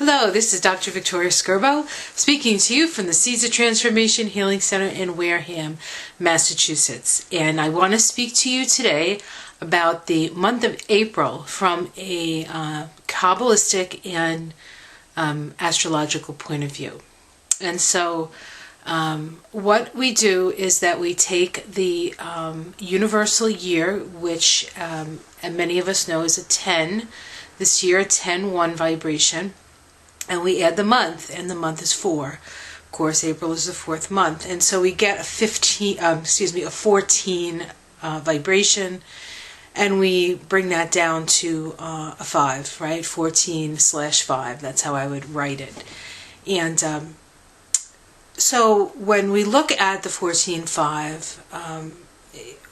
Hello, this is Dr. Victoria Skirbo speaking to you from the Seeds of Transformation Healing Center in Wareham, Massachusetts. And I want to speak to you today about the month of April from a Kabbalistic and astrological point of view. And so what we do is that we take the universal year, which and many of us know is a 10, this year a 10-1 vibration, and we add the month, and the month is 4. Of course, April is the 4th month, and so we get a 14 vibration, and we bring that down to a 5, right? 14/5. That's how I would write it. And so when we look at the 14/5,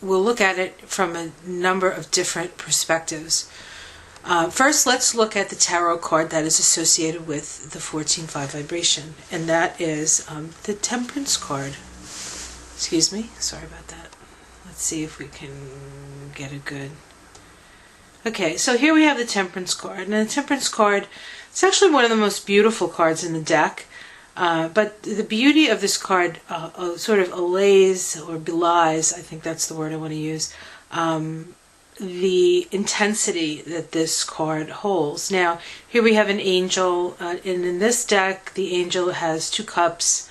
we'll look at it from a number of different perspectives. First, let's look at the tarot card that is associated with the 14/5 vibration, and that is the Temperance card. Excuse me, sorry about that. Let's see if we can get it good. Okay, so here we have the Temperance card, and the Temperance card, it's actually one of the most beautiful cards in the deck, but the beauty of this card sort of allays or belies, I think that's the word I want to use, the intensity that this card holds. Now, here we have an angel, and in this deck, the angel has 2 cups,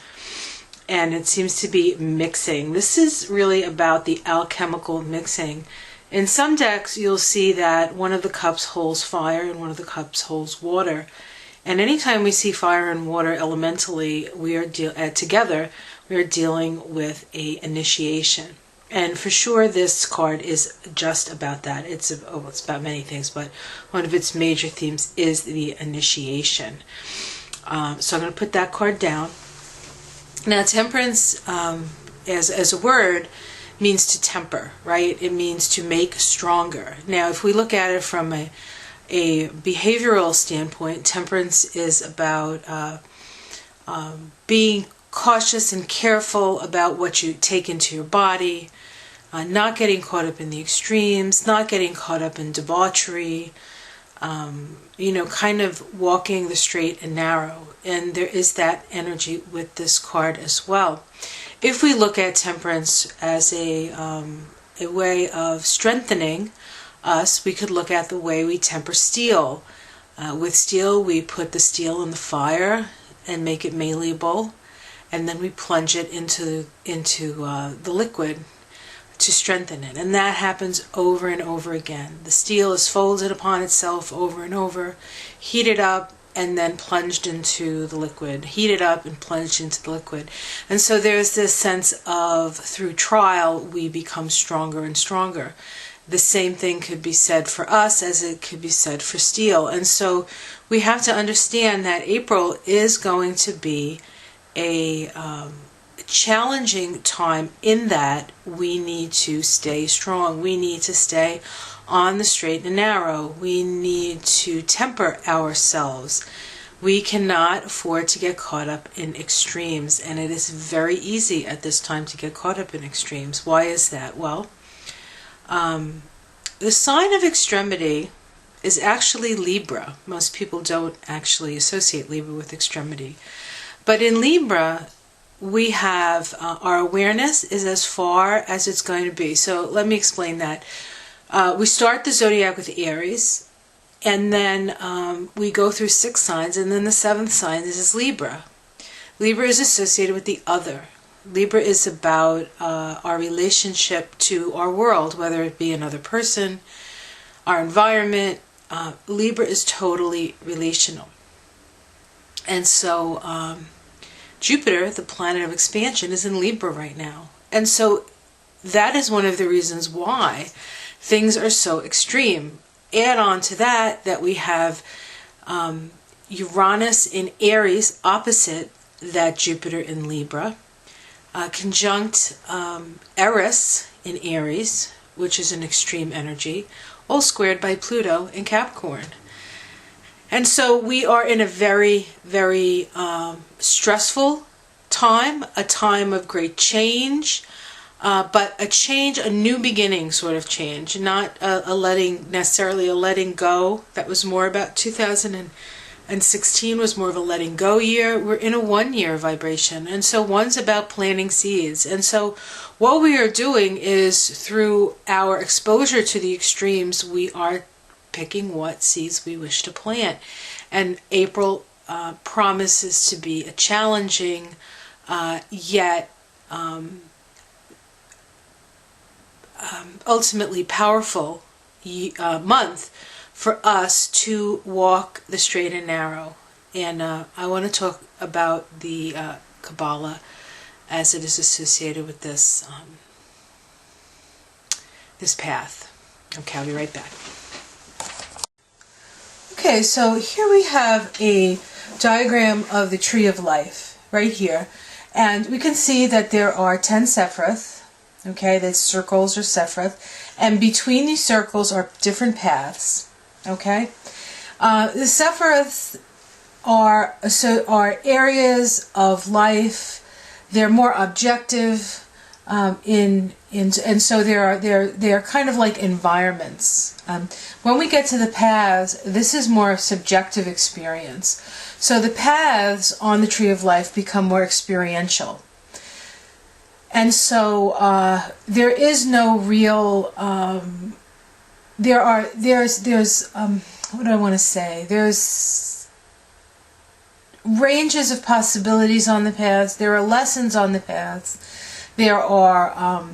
and it seems to be mixing. This is really about the alchemical mixing. In some decks, you'll see that one of the cups holds fire and one of the cups holds water. And anytime we see fire and water elementally, we are together, we are dealing with a initiation. And for sure, this card is just about that. It's about many things, but one of its major themes is the initiation. So I'm going to put that card down. Now, temperance, as a word, means to temper, right? It means to make stronger. Now, if we look at it from a behavioral standpoint, temperance is about being cautious and careful about what you take into your body, not getting caught up in the extremes, not getting caught up in debauchery, kind of walking the straight and narrow. And there is that energy with this card as well. If we look at temperance as a way of strengthening us, we could look at the way we temper steel. With steel, we put the steel in the fire and make it malleable, and then we plunge it into the liquid to strengthen it. And that happens over and over again. The steel is folded upon itself over and over, heated up, and then plunged into the liquid, heated up and plunged into the liquid. And so there's this sense of, through trial, we become stronger and stronger. The same thing could be said for us as it could be said for steel. And so we have to understand that April is going to be a challenging time, in that we need to stay strong. We need to stay on the straight and narrow. We need to temper ourselves. We cannot afford to get caught up in extremes, and it is very easy at this time to get caught up in extremes. Why is that? Well, the sign of extremity is actually Libra. Most people don't actually associate Libra with extremity. But in Libra, we have our awareness is as far as it's going to be. So let me explain that. We start the zodiac with Aries, and then we go through 6 signs, and then the 7th sign is Libra. Libra is associated with the other. Libra is about our relationship to our world, whether it be another person, our environment. Libra is totally relational. And so Jupiter, the planet of expansion, is in Libra right now. And so that is one of the reasons why things are so extreme. Add on to that we have Uranus in Aries opposite that Jupiter in Libra, conjunct Eris in Aries, which is an extreme energy, all squared by Pluto in Capricorn. And so we are in a very, very stressful time, a time of great change, but a change, a new beginning sort of change, not necessarily a letting go. That was more about 2000 and and 16 was more of a letting go year. We're in a 1-year vibration, and so 1's about planting seeds. And so what we are doing is, through our exposure to the extremes, we are picking what seeds we wish to plant. And April promises to be a challenging yet ultimately powerful month for us to walk the straight and narrow. And I want to talk about the Kabbalah as it is associated with this this path. Okay, I'll be right back. Okay, so here we have a diagram of the Tree of Life right here, and we can see that there are 10 Sephiroth. Okay, the circles are Sephiroth, and between these circles are different paths. Okay, the Sephiroth are areas of life. They're more objective, and so they're kind of like environments. When we get to the paths, this is more subjective experience. So the paths on the Tree of Life become more experiential. And so there is no real there's what do I want to say? There's ranges of possibilities on the paths. There are lessons on the paths. There are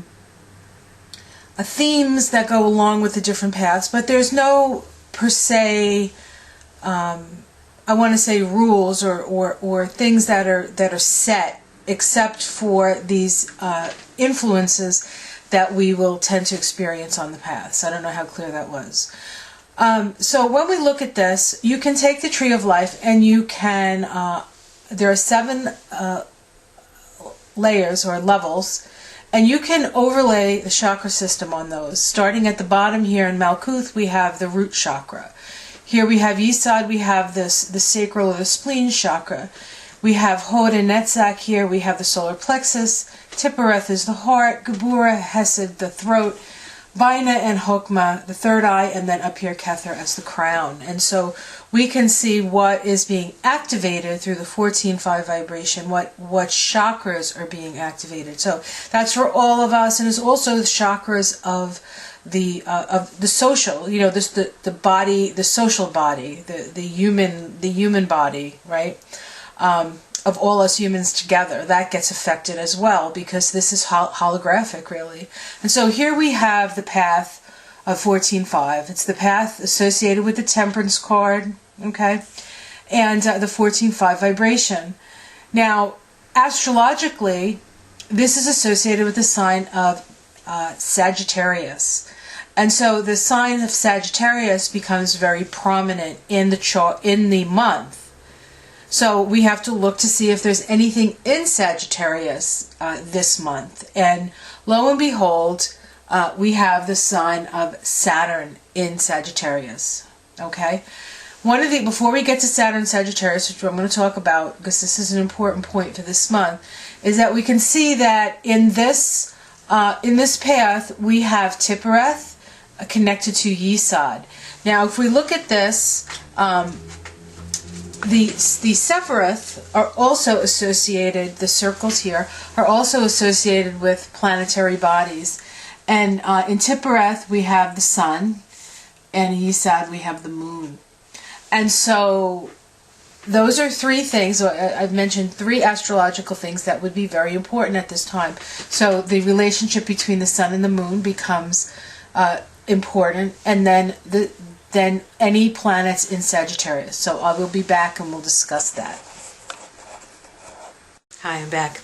themes that go along with the different paths, but there's no per se I want to say rules or things that are set, except for these influences that we will tend to experience on the paths. I don't know how clear that was. So when we look at this, you can take the Tree of Life and you can, there are 7 layers or levels, and you can overlay the chakra system on those. Starting at the bottom here in Malkuth, we have the root chakra. Here we have Yesod, we have the sacral or the spleen chakra. We have Hod and Netzach here, we have the solar plexus. Tiphareth is the heart, Geburah, Hesed, the throat, Bina and Hokmah, the third eye, and then up here Kether as the crown. And so we can see what is being activated through the 14-5 vibration, what chakras are being activated. So that's for all of us, and it's also the chakras of the social, you know, this the body, the social body, the human body, right? Of all us humans together, that gets affected as well, because this is holographic, really. And so here we have the path of 14-5. It's the path associated with the Temperance card, okay, and the 14-5 vibration. Now, astrologically, this is associated with the sign of Sagittarius. And so the sign of Sagittarius becomes very prominent in the month. So we have to look to see if there's anything in Sagittarius this month. And lo and behold, we have the sign of Saturn in Sagittarius. Okay? Before we get to Saturn and Sagittarius, which I'm going to talk about, because this is an important point for this month, is that we can see that in this path, we have Tiphareth connected to Yesod. Now, if we look at this, the Sephiroth are also associated, the circles here, are also associated with planetary bodies. And in Tiphareth, we have the sun, and in Yesod, we have the moon. And so those are 3 things. I've mentioned 3 astrological things that would be very important at this time. So the relationship between the sun and the moon becomes important, and then any planets in Sagittarius. So I will be back and we'll discuss that. Hi, I'm back.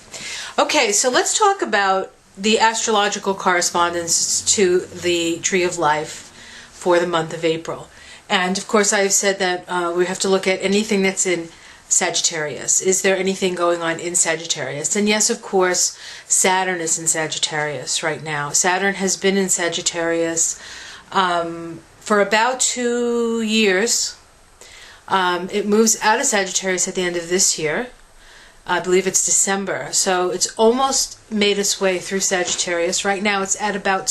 Okay, so let's talk about the astrological correspondence to the Tree of Life for the month of April. And of course I've said that we have to look at anything that's in Sagittarius. Is there anything going on in Sagittarius? And yes, of course, Saturn is in Sagittarius right now. Saturn has been in Sagittarius for about 2 years. It moves out of Sagittarius at the end of this year. I believe it's December. So it's almost made its way through Sagittarius. Right now it's at about,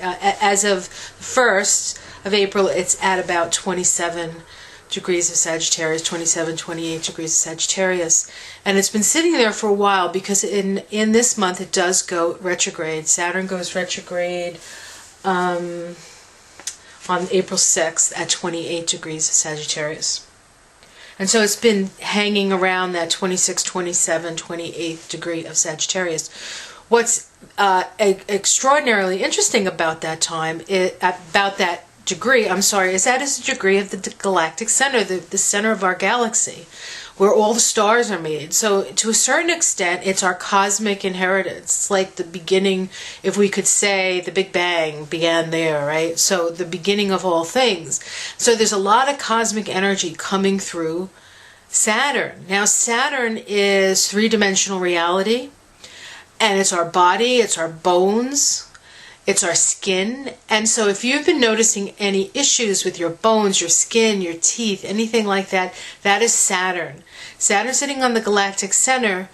as of the 1st of April, it's at about 27 degrees of Sagittarius, 27, 28 degrees of Sagittarius. And it's been sitting there for a while because in this month it does go retrograde. Saturn goes retrograde on April 6th at 28 degrees of Sagittarius. And so it's been hanging around that 26, 27, 28th degree of Sagittarius. What's extraordinarily interesting about that time, about that degree, is that it's a degree of the galactic center, the center of our galaxy, where all the stars are made. So to a certain extent, it's our cosmic inheritance. It's like the beginning, if we could say the Big Bang began there, right? So the beginning of all things. So there's a lot of cosmic energy coming through Saturn. Now Saturn is three-dimensional reality, and it's our body, it's our bones, it's our skin. And so if you've been noticing any issues with your bones, your skin, your teeth, anything like that, that is Saturn. Saturn sitting on the galactic center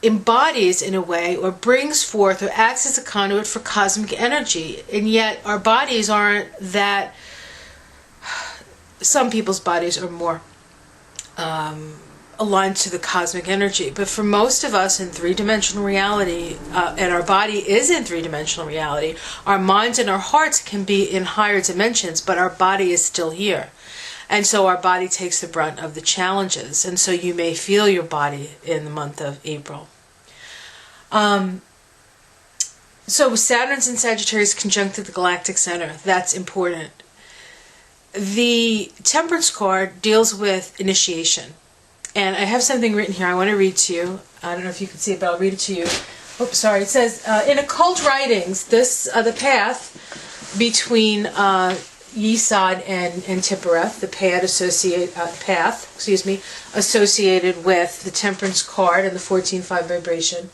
embodies in a way, or brings forth, or acts as a conduit for cosmic energy. And yet our bodies aren't that. Some people's bodies are more aligned to the cosmic energy, but for most of us in three-dimensional reality, and our body is in three-dimensional reality, our minds and our hearts can be in higher dimensions, but our body is still here. And so our body takes the brunt of the challenges, and so you may feel your body in the month of April. So Saturn's in Sagittarius conjunct the galactic center. That's important. The Temperance card deals with initiation. And I have something written here I want to read to you. I don't know if you can see it, but I'll read it to you. Oops, sorry. It says, in occult writings, the path between Yesod and Tiphereth, the path associated with the Temperance card and the 14-5 vibration,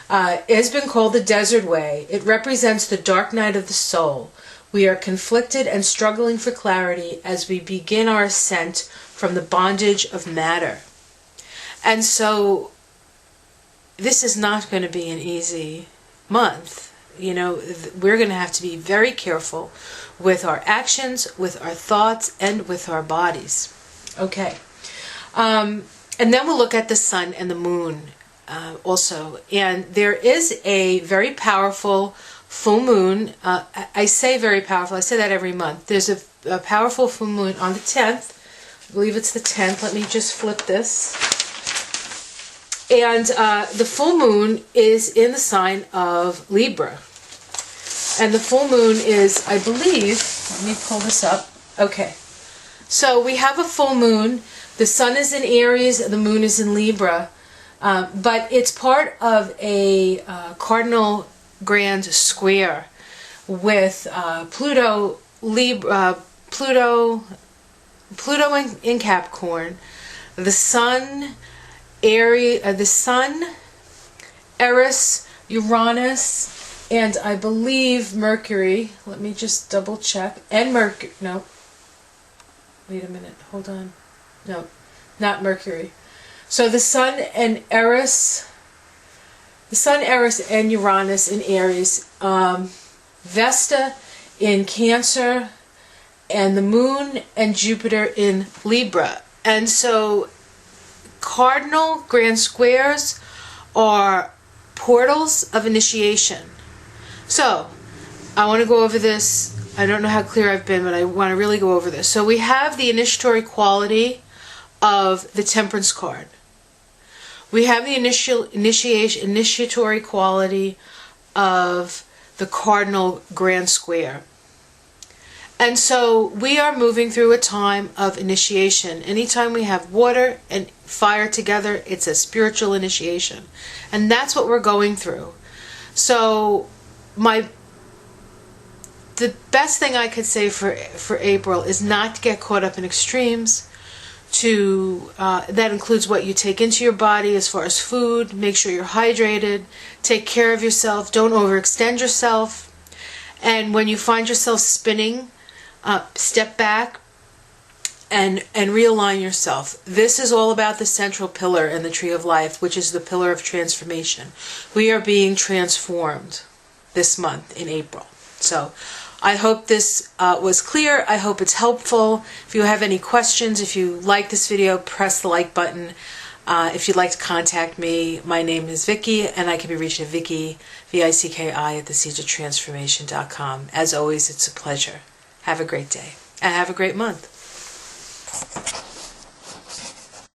has been called the Desert Way. It represents the dark night of the soul. We are conflicted and struggling for clarity as we begin our ascent from the bondage of matter. And so this is not going to be an easy month. You know, we're going to have to be very careful with our actions, with our thoughts, and with our bodies. Okay. And then we'll look at the sun and the moon also. And there is a very powerful full moon. I say very powerful. I say that every month. There's a powerful full moon on the 10th. I believe it's the 10th. Let me just flip this. And the full moon is in the sign of Libra. And the full moon is, I believe, let me pull this up. Okay. So we have a full moon. The sun is in Aries, the moon is in Libra. But it's part of a cardinal grand square with Pluto in Capricorn, the sun, Eris, Uranus, and I believe Mercury. Let me just double check. And Mercury. No. Wait a minute. Hold on. No, not Mercury. So the sun and Eris. The sun, Eris, and Uranus in Aries. Vesta in Cancer, and the moon and Jupiter in Libra. And so cardinal grand squares are portals of initiation. So I want to go over this. I don't know how clear I've been, but I want to really go over this. So we have the initiatory quality of the Temperance card. We have the initiatory quality of the cardinal grand square. And so we are moving through a time of initiation. Anytime we have water and fire together, it's a spiritual initiation. And that's what we're going through. So the best thing I could say for April is not to get caught up in extremes. That includes what you take into your body as far as food. Make sure you're hydrated. Take care of yourself. Don't overextend yourself. And when you find yourself spinning, step back and realign yourself. This is all about the central pillar in the Tree of Life, which is the pillar of transformation. We are being transformed this month in April. So I hope this was clear. I hope it's helpful. If you have any questions, if you like this video, press the like button. If you'd like to contact me, my name is Vicki, and I can be reached at Vicki, Vicki, at theseedsoftransformation.com. As always, it's a pleasure. Have a great day, and have a great month.